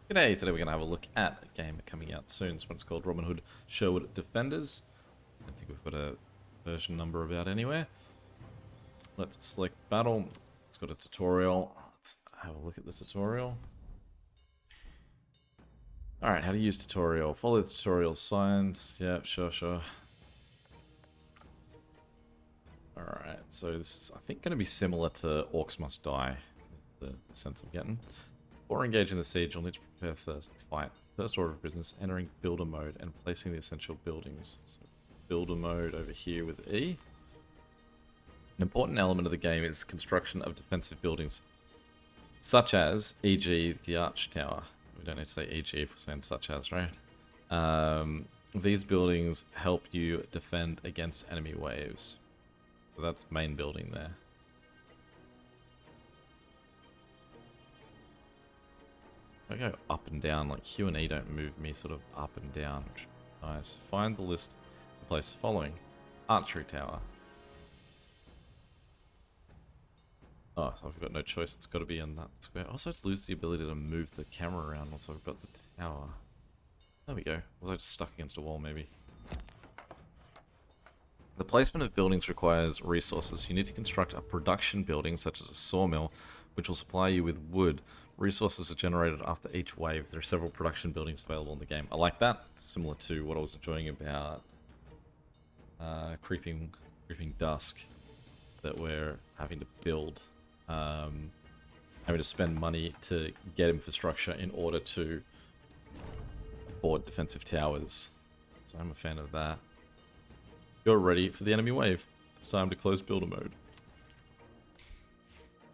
G'day, today we're going to have a look at a game coming out soon. It's called Robin Hood Sherwood Defenders. I think we've got a version number about anywhere. Let's select battle. It's got a tutorial. Let's have a look at the tutorial. Alright, how to use tutorial. Follow the tutorial signs. Yeah, sure. Alright, so this is, I think, going to be similar to Orcs Must Die, is the sense I'm getting. Before engaging the siege, you'll need to prepare for the fight. First order of business, entering builder mode and placing the essential buildings. So builder mode over here with E. An important element of the game is construction of defensive buildings, such as, e.g., the Arch Tower. We don't need to say e.g. if we're saying such as, right? These buildings help you defend against enemy waves. So that's main building there. I go up and down, like Q and E don't move me sort of up and down, which is nice. Find the list and place the following. Archery Tower. Oh, so I've got no choice, it's got to be in that square. Also, I'd lose the ability to move the camera around once I've got the tower. There we go. Was I just stuck against a wall, maybe? The placement of buildings requires resources. You need to construct a production building, such as a sawmill, which will supply you with wood. Resources are generated after each wave. There are several production buildings available in the game. I like that. It's similar to what I was enjoying about Creeping Dusk, that we're having to build, having to spend money to get infrastructure in order to afford defensive towers. So I'm a fan of that. You're ready for the enemy wave. It's time to close builder mode.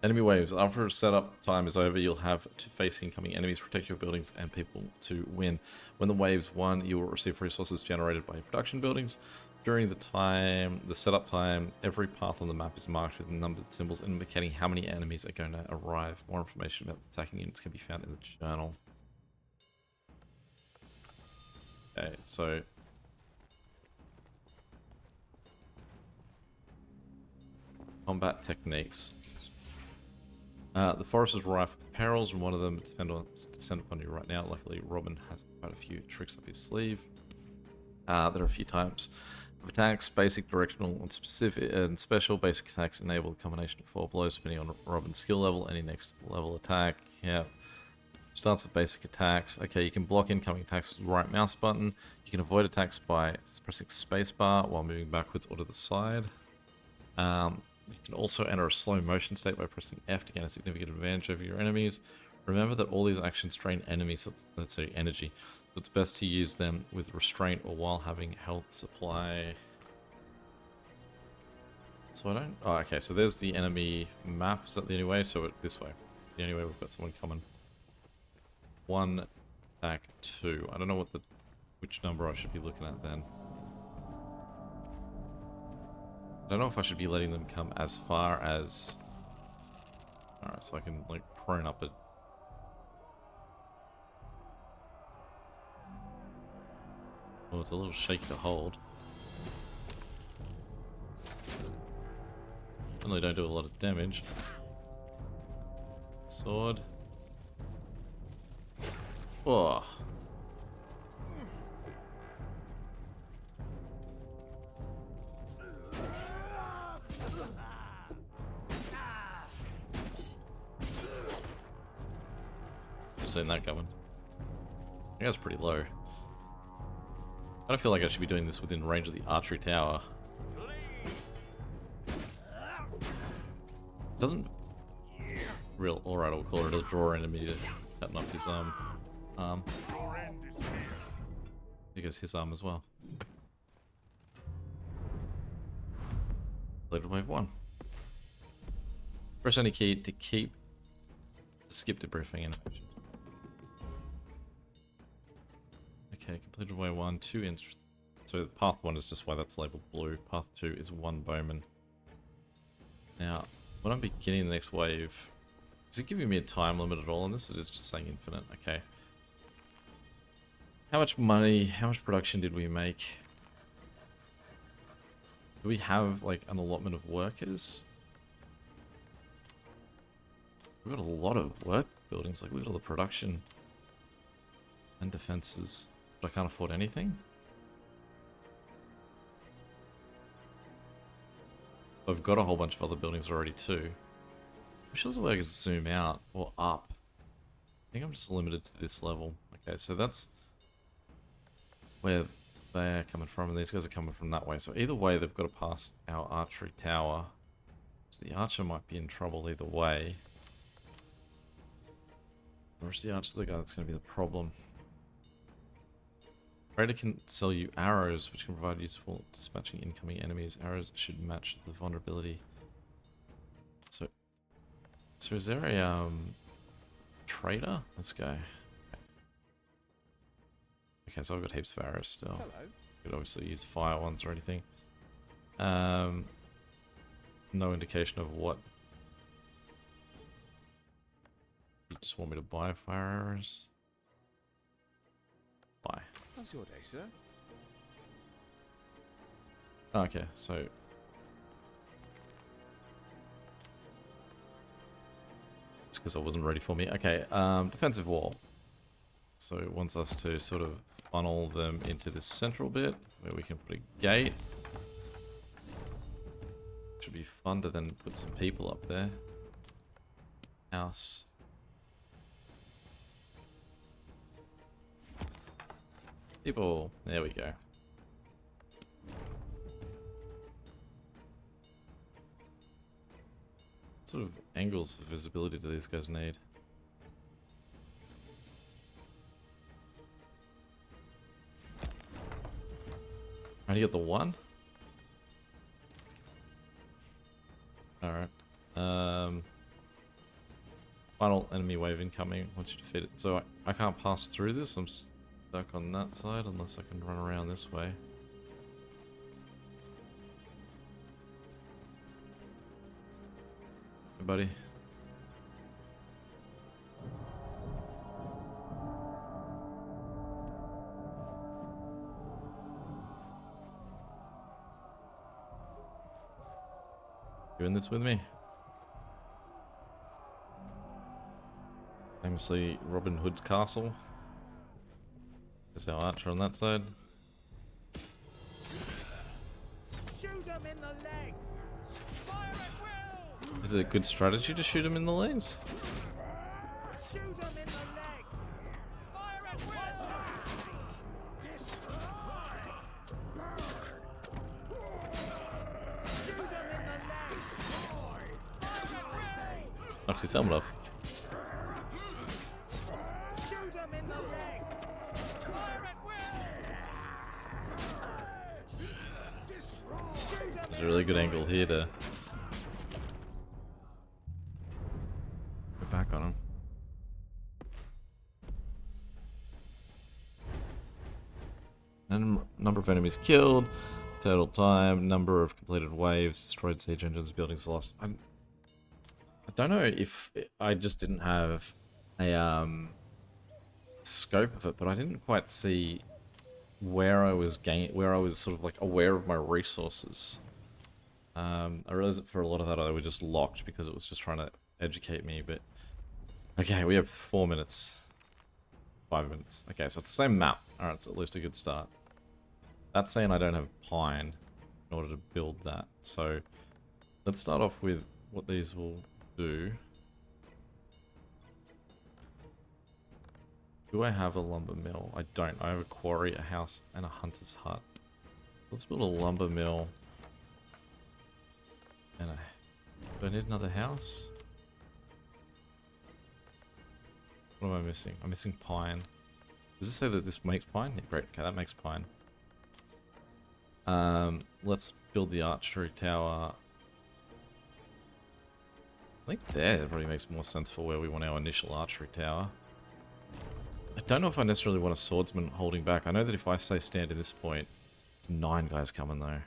Enemy waves. After setup time is over, you'll have to face incoming enemies, protect your buildings, and people to win. When the wave's won, you will receive resources generated by your production buildings. During the setup time, every path on the map is marked with numbered symbols indicating how many enemies are going to arrive. More information about the attacking units can be found in the journal. Okay, so combat techniques. The forest is rife with perils, and one of them descend upon you right now. Luckily, Robin has quite a few tricks up his sleeve. There are a few types of attacks: basic, directional, and specific. And special basic attacks enable a combination of 4 blows depending on Robin's skill level. Any next level attack, yeah. Starts with basic attacks. Okay, you can block incoming attacks with the right mouse button. You can avoid attacks by pressing spacebar while moving backwards or to the side. You can also enter a slow motion state by pressing F to gain a significant advantage over your enemies. Remember that all these actions drain enemies, let's say energy, so it's best to use them with restraint or while having health supply. So I don't... Oh, okay, so there's the enemy map. Is that the only way? So this way. The only way we've got someone coming. 1, attack 2. I don't know which number I should be looking at then. I don't know if I should be letting them come as far as... Alright, so I can, like, prone up it. Oh, it's a little shaky to hold. Really don't do a lot of damage. Sword. Oh. Seen that coming. I think that's pretty low. I don't feel like I should be doing this within range of the archery tower. Doesn't alright, I'll call it a draw enemy to cutting off his arm. I guess his arm as well. Completed wave 1. Press any key to skip debriefing and okay, completed way 1, 2 inch. So path 1 is just why that's labeled blue. Path 2 is 1 bowman. Now, when I'm beginning the next wave, is it giving me a time limit at all on this? It is just saying infinite. Okay. How much money, how much production did we make? Do we have like an allotment of workers? We've got a lot of work buildings. Like, look at all the production. And defenses. But I can't afford anything? I've got a whole bunch of other buildings already too. I'm sure there's a way I could zoom out or up. I think I'm just limited to this level. Okay, so that's where they're coming from, and these guys are coming from that way. So either way, they've got to pass our archery tower. So the archer might be in trouble either way. Or is the archer the guy that's going to be the problem? Trader can sell you arrows, which can provide useful dispatching incoming enemies. Arrows should match the vulnerability. So is there a trader? Let's go. Okay, so I've got heaps of arrows still. Hello. Could obviously use fire ones or anything. No indication of what. You just want me to buy fire arrows? Buy. How's your day, sir? Okay, so just because I wasn't ready for me. Okay, defensive wall. So it wants us to sort of funnel them into this central bit where we can put a gate. Should be fun to then put some people up there. House. People. There we go. What sort of angles of visibility do these guys need? Trying to get the one? Alright. Final enemy wave incoming. Once you defeat it. So I can't pass through this. I'm stuck on that side unless I can run around this way. Hey, buddy. Doing this with me? Famously, Robin Hood's castle. There's our archer on that side. Shoot him in the legs! Fire at will! Is it a good strategy to shoot him in the legs? Shoot him in the legs! Fire at will! Shoot him in the legs! Fire at will! Knocked his helmet off. Shoot him in the legs! Fire at will! Shoot him There's a really good angle here to get back on him. And number of enemies killed, total time, number of completed waves, destroyed siege engines, buildings lost. I don't know if I just didn't have a scope of it, but I didn't quite see where I was sort of like aware of my resources. I realized that for a lot of that I was just locked because it was just trying to educate me, but okay, we have 4 minutes. 5 minutes. Okay, so it's the same map. Alright, it's at least a good start. That's saying I don't have pine in order to build that. So let's start off with what these will do. Do I have a lumber mill? I don't. I have a quarry, a house, and a hunter's hut. Let's build a lumber mill. And do I need another house? What am I missing? I'm missing pine. Does it say that this makes pine? Yeah, great. Okay, that makes pine. Let's build the archery tower. I think there probably makes more sense for where we want our initial archery tower. I don't know if I necessarily want a swordsman holding back. I know that if I say stand at this point, there's 9 guys coming though. Can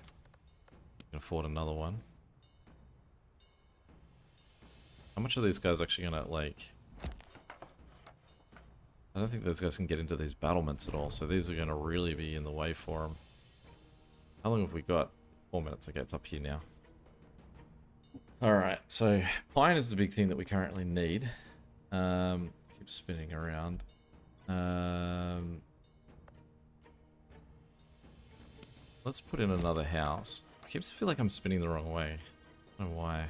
afford another one. How much are these guys actually gonna, like... I don't think those guys can get into these battlements at all, so these are gonna really be in the way for them. How long have we got? 4 minutes. Okay, it's up here now. Alright, so pine is the big thing that we currently need. Keep spinning around. let's put in another house. I keeps feel like I'm spinning the wrong way. I don't know why.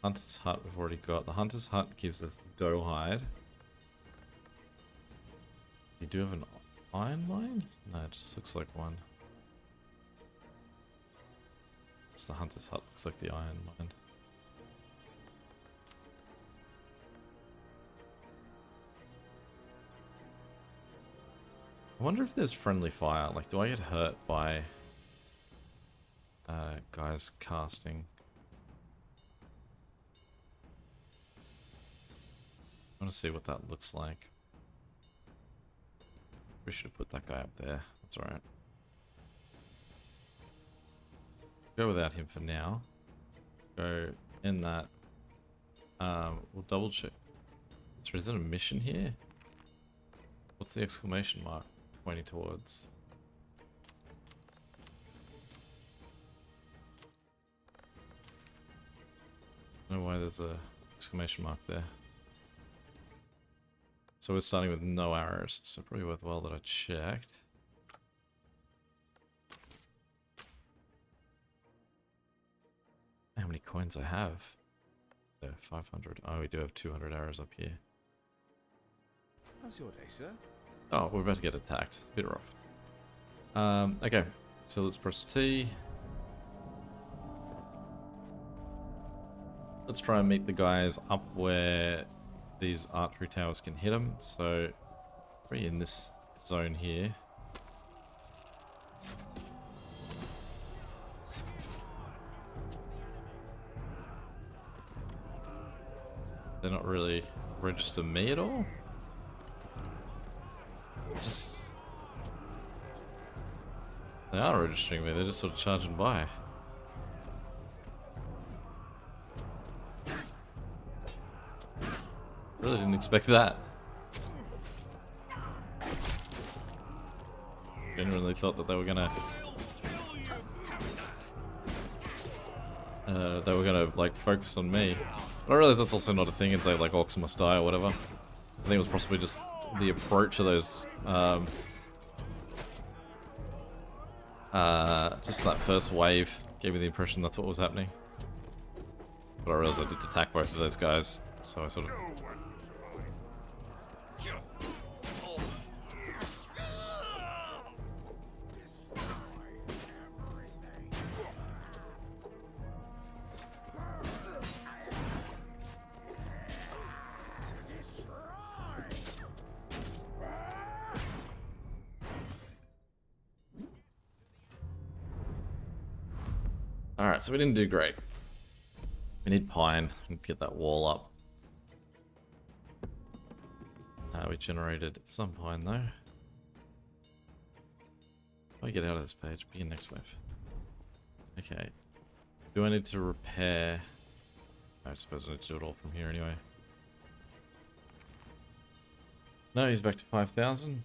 Hunter's hut we've already got. The hunter's hut gives us doe hide. You do have an iron mine? No, it just looks like one. It's the hunter's hut. Looks like the iron mine. I wonder if there's friendly fire. Like, do I get hurt by guys casting? I want to see what that looks like. We should have put that guy up there. That's alright. Go without him for now. Go in that. We'll double check. So is it a mission here? What's the exclamation mark pointing towards? I don't know why there's a exclamation mark there. So we're starting with no arrows, so probably worthwhile that I checked. How many coins I have? There, 500. Oh, we do have 200 arrows up here. How's your day, sir? Oh, we're about to get attacked. Bit rough. Okay, so let's press T. Let's try and meet the guys up where these archery towers can hit them. So, probably in this zone here. They're not really register me at all. Just they are registering me. They're just sort of charging by. Really didn't expect that. Genuinely thought that they were gonna like focus on me. But I realize that's also not a thing in, say, like Orcs Must Die or whatever. I think it was possibly just the approach of those, just that first wave gave me the impression that's what was happening. But I realized I did attack both of those guys, so I sort of... Alright, so we didn't do great. We need pine and get that wall up. We generated some pine though. If I get out of this page, begin next wave. Okay. Do I need to repair? I suppose I need to do it all from here anyway. No, he's back to 5,000.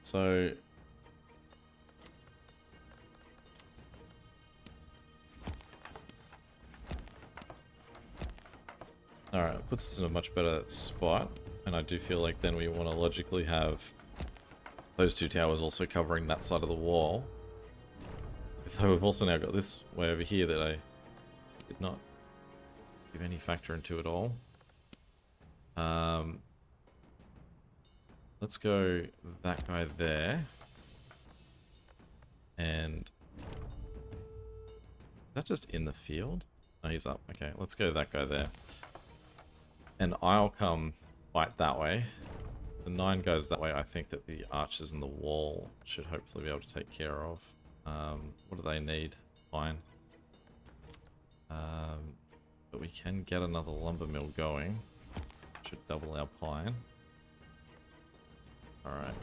So... Alright, puts us in a much better spot, and I do feel like then we want to logically have those two towers also covering that side of the wall. Though we've also now got this way over here that I did not give any factor into at all. Let's go that guy there. And... is that just in the field? No, he's up. Okay, let's go that guy there. And I'll come fight that way. The 9 goes that way. I think that the archers in the wall should hopefully be able to take care of. What do they need? Fine. But we can get another lumber mill going. Should double our pine. Alright.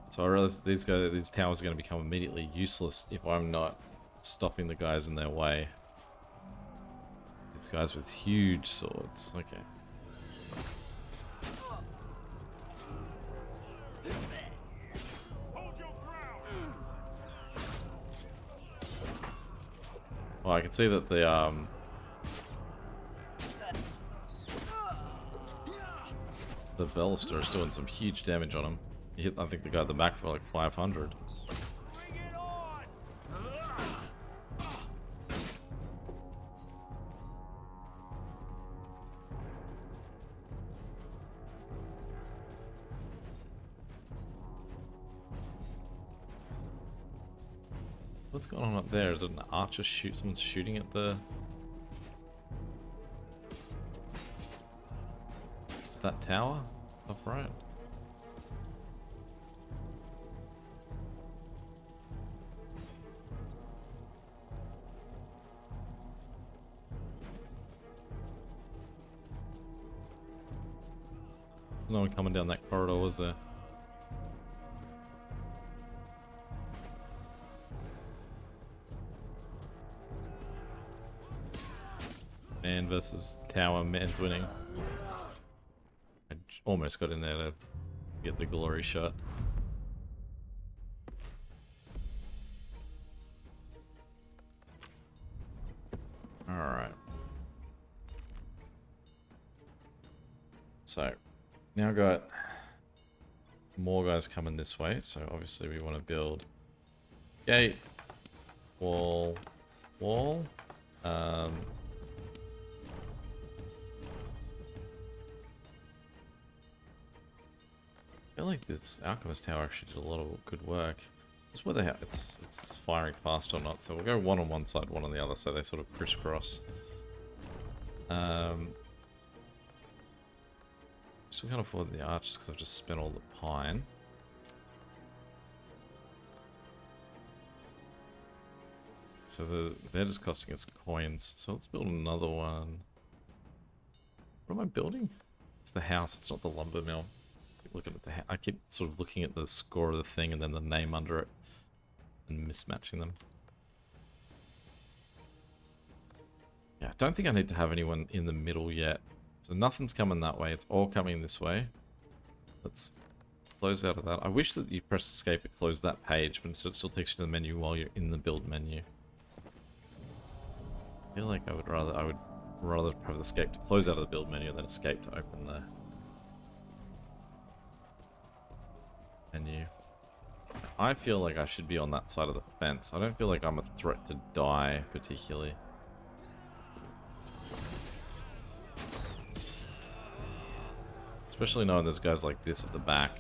So I realize these towers are going to become immediately useless if I'm not stopping the guys in their way. These guys with huge swords. Okay. Well, I can see that the the ballista is doing some huge damage on him. He hit, I think, the guy at the back for like 500. Bring it on! What's going on up there? Is it an archer shoot? Someone's shooting at the... that tower? Top right. No one coming down that corridor, was there? Man versus tower, man's winning. I almost got in there to get the glory shot. Alright. So, now got more guys coming this way, so obviously we want to build gate, wall, wall. I feel like this Alchemist Tower actually did a lot of good work. Just whether it's firing fast or not. So we'll go one on one side, one on the other, so they sort of crisscross. Still can't afford the archers because I've just spent all the pine. So they're just costing us coins. So let's build another one. What am I building? It's the house. It's not the lumber mill. Looking at the I keep sort of looking at the score of the thing and then the name under it and mismatching them. Yeah, I don't think I need to have anyone in the middle yet. So nothing's coming that way. It's all coming this way. Let's close out of that. I wish that you press escape, it closed that page, but instead it still takes you to the menu while you're in the build menu. I feel like I would rather have escape to close out of the build menu than escape to open the menu. I feel like I should be on that side of the fence. I don't feel like I'm a threat to die, particularly. Especially knowing there's guys like this at the back.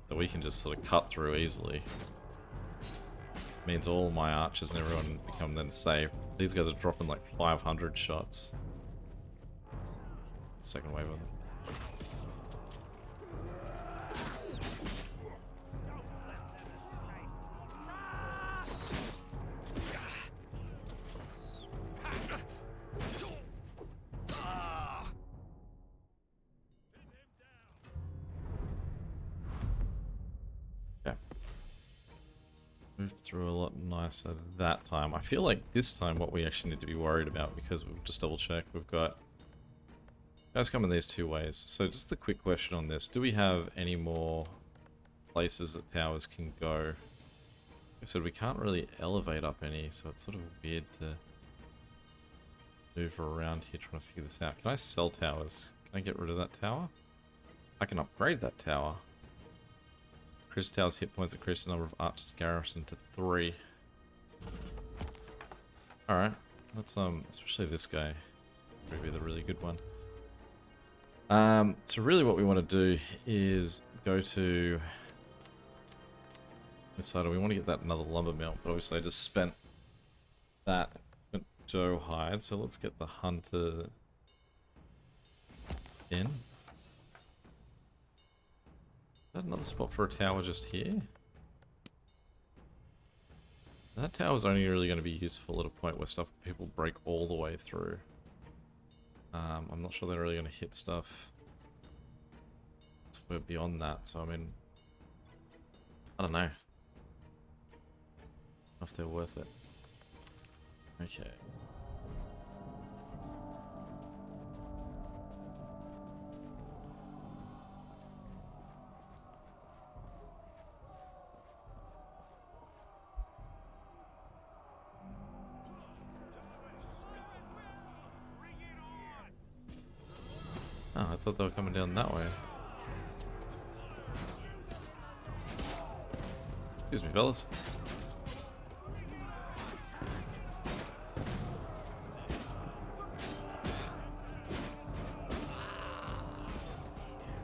That we can just sort of cut through easily. Means all my archers and everyone become then safe. These guys are dropping like 500 shots. Second wave of them. Moved through a lot nicer that time. I feel like this time what we actually need to be worried about, because we'll just double check, we've got guys coming these two ways. So just a quick question on this. Do we have any more places that towers can go? Like I said, we can't really elevate up any, so it's sort of weird to move around here trying to figure this out. Can I sell towers? Can I get rid of that tower? I can upgrade that tower. Increase tower's hit points, increase the number of archers garrison to 3. Alright, let's especially this guy. Maybe the really good one. So really what we want to do is go to this side. We want to get that another lumber mill, but obviously I just spent that at Joe hide, so let's get the hunter in. Is that another spot for a tower just here? That tower's only really going to be useful at a point where people break all the way through. I'm not sure they're really going to hit stuff. We're beyond that, so I mean, I don't know if they're worth it. Okay. thought they were coming down that way. Excuse me, fellas.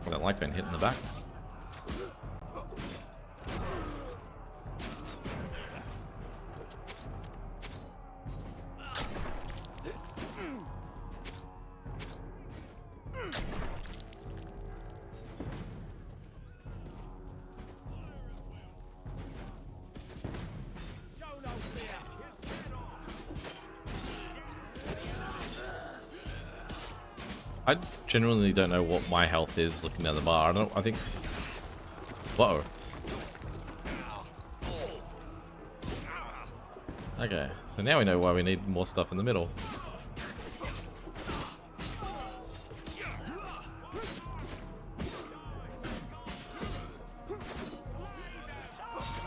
I don't like being hit in the back. Show no fear. I genuinely don't know what my health is looking down the bar. I think... Whoa. Okay, so now we know why we need more stuff in the middle.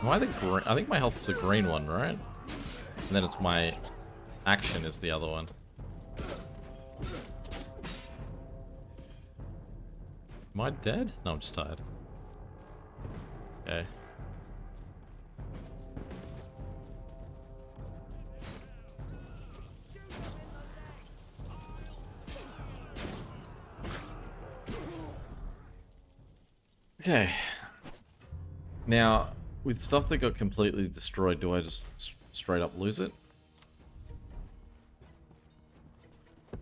Why the green? I think my health's the green one, right? And then it's my action is the other one. Am I dead? No, I'm just tired. Okay. Okay. Now, with stuff that got completely destroyed, do I just straight up lose it?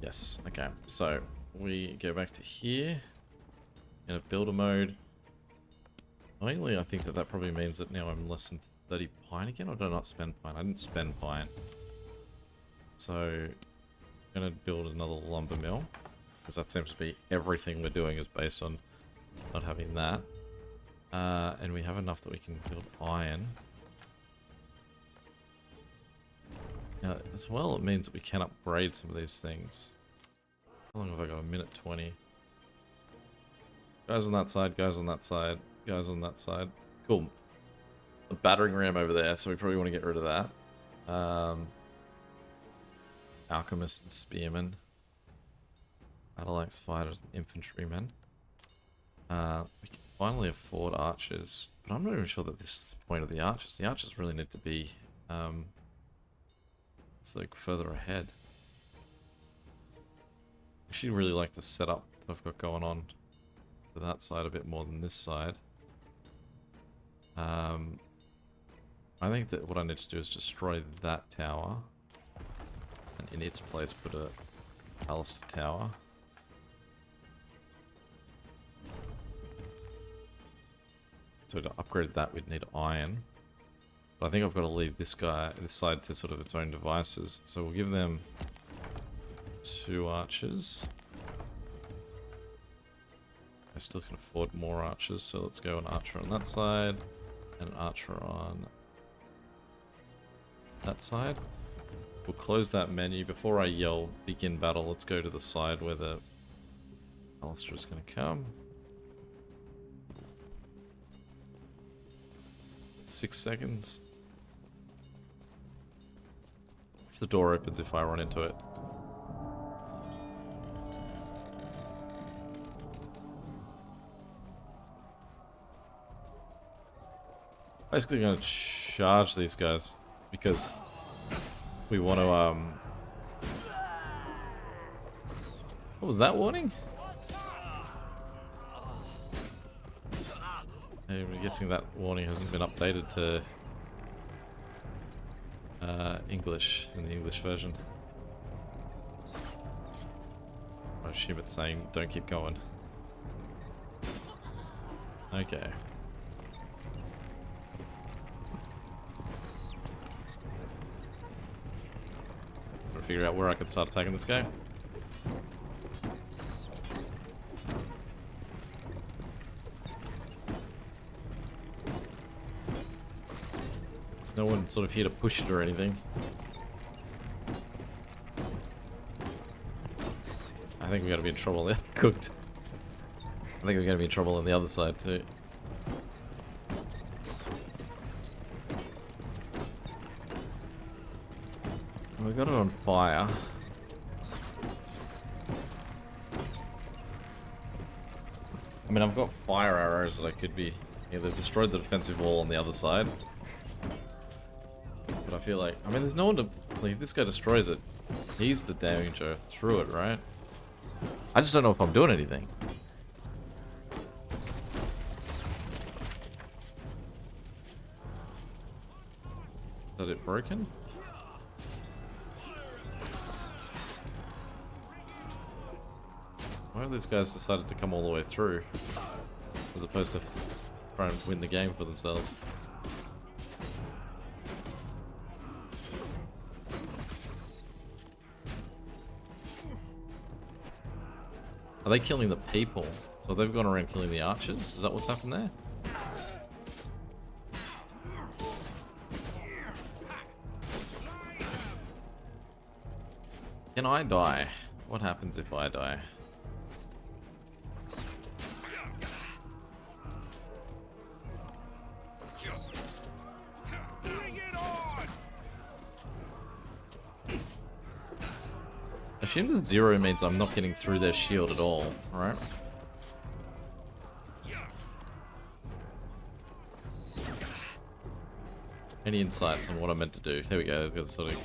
Yes. Okay. So, we go back to here. In a builder mode. Annoyingly, I think that probably means that now I'm less than 30 pine again, or did I not spend pine? I didn't spend pine. So, I'm gonna build another lumber mill. Because that seems to be everything we're doing is based on not having that. And we have enough that we can build iron. Now, as well, it means that we can upgrade some of these things. How long have I got? A minute 20. Guys on that side, guys on that side, guys on that side. Cool. A battering ram over there, so we probably want to get rid of that. Alchemists and spearmen. Battle axe fighters and infantrymen. We can finally afford archers, but I'm not even sure that this is the point of the archers. The archers really need to be it's like further ahead. I actually really like the setup that I've got going on to that side a bit more than this side. I think that what I need to do is destroy that tower, and in its place put a Alistair tower. So to upgrade that, we'd need iron. But I think I've got to leave this side to sort of its own devices. So we'll give them 2 archers. I still can afford more archers, so let's go an archer on that side, and an archer on that side. We'll close that menu. Before I yell begin battle, let's go to the side where the Alistair is going to come. 6 seconds. If the door opens if I run into it. Basically going to charge these guys because we want to what was that warning? I'm guessing that warning hasn't been updated to English in the English version. I assume it's saying don't keep going. Okay. Trying to figure out where I could start attacking this guy. No one sort of here to push it or anything. I think we're gonna be in trouble there. Cooked. I think we're gonna be in trouble on the other side too. We got it on fire. mean, I've got fire arrows that I could be... Yeah, they've destroyed the defensive wall on the other side. But I feel like... I mean, there's no one to... Like, if this guy destroys it, he's the danger through it, right? I just don't know if I'm doing anything. Is it broken? Why have these guys decided to come all the way through? As opposed to try and win the game for themselves. Are they killing the people? So they've gone around killing the archers? Is that what's happened there? Can I die? What happens if I die? Bring it on! I assume the 0 means I'm not getting through their shield at all, right? Any insights on what I'm meant to do? There we go, those guys are sort of...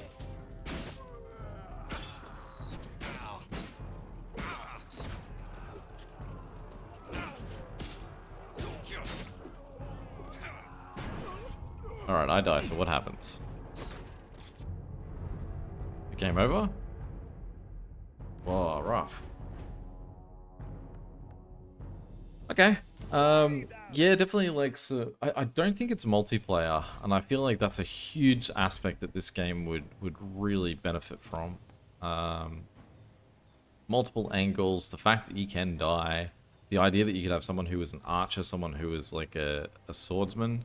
Alright, I die, so what happens? Game over? Whoa, rough. Okay. Yeah, definitely like, so I don't think it's multiplayer, and I feel like that's a huge aspect that this game would really benefit from. Multiple angles, the fact that you can die, the idea that you could have someone who is an archer, someone who is like a swordsman.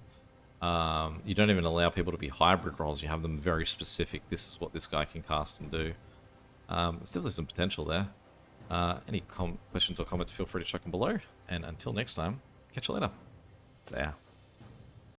You don't even allow people to be hybrid roles, you have them very specific. This is what this guy can cast and do. There's definitely some potential there. Any questions or comments, feel free to chuck them below. And until next time, catch you later. See ya.